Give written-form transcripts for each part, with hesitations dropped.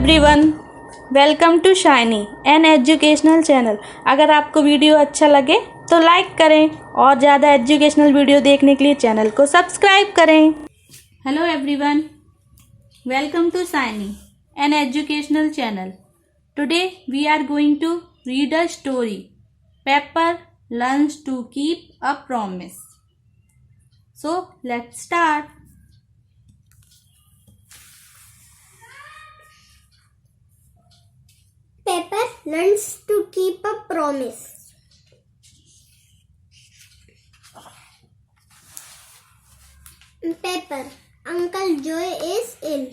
Everyone, welcome to Shiny an educational channel. अगर आपको video अच्छा लगे तो लाइक करें और ज़्यादा एजुकेशनल वीडियो देखने के लिए चैनल को सब्सक्राइब करें। Hello everyone, welcome to Shiny an educational channel. Today we are going to read a story, Pepper learns to keep a promise. So let's start. Pepper learns to keep a promise. Pepper, Uncle Joe is ill.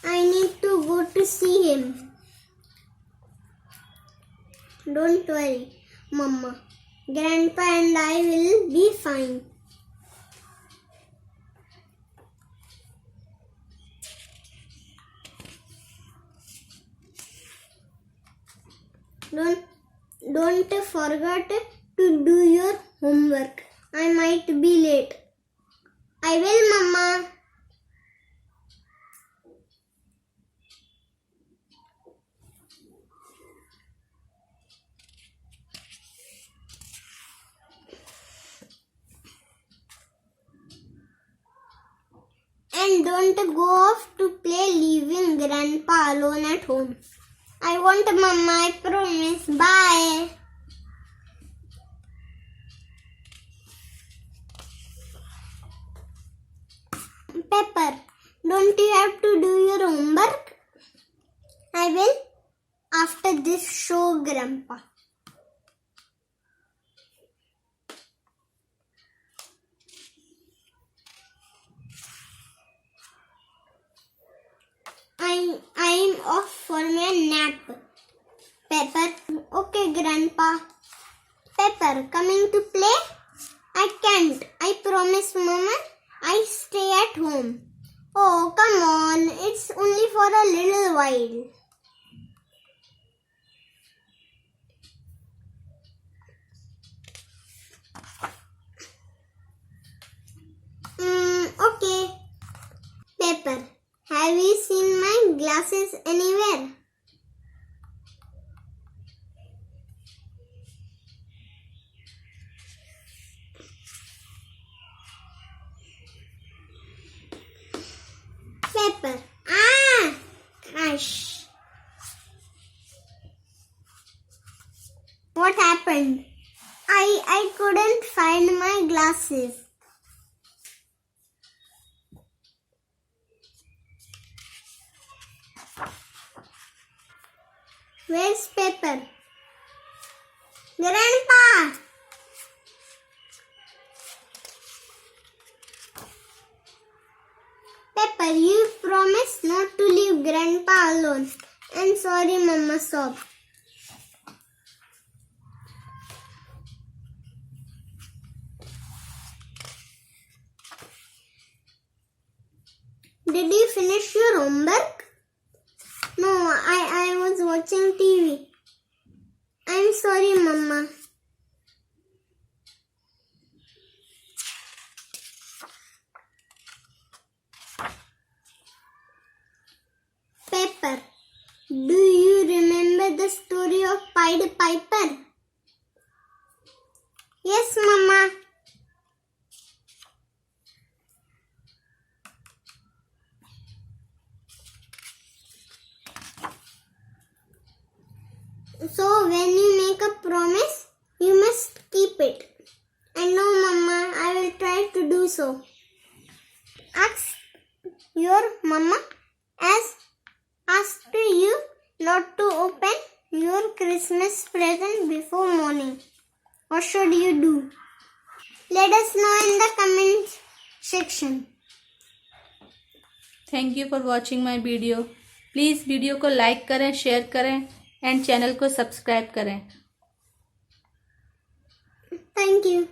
I need to go to see him. Don't worry, Mama. Grandpa and I will be fine. Don't forget to do your homework. I might be late. I will, Mama. And don't go off to play leaving Grandpa alone at home. I won't, Mama, I promise. Bye. Pepper, don't you have to do your homework? I will after this show, Grandpa. I'm off for my nap. Pepper, okay, Grandpa. Pepper, coming to play? I can't. I promise, Mama. I stay at home. Oh, come on. It's only for a little while. Okay. Pepper, have you seen my glasses anywhere? Pepper, crash. What happened? I couldn't find my glasses. Where's Pepper? Grandpa! Pepper, you promised not to leave Grandpa alone. I'm sorry, Mama sobbed. Did you finish your homework? No, I was watching TV. I'm sorry, Mama. Pepper, do you remember the story of Pied Piper? Yes, Mama. So when you make a promise, you must keep it. I know, Mama. I will try to do so. Ask your Mama as asked you not to open your Christmas present before morning. What should you do? Let us know in the comment section. Thank you for watching my video. Please video को like करें, share करें and channel को subscribe करें। Thank you.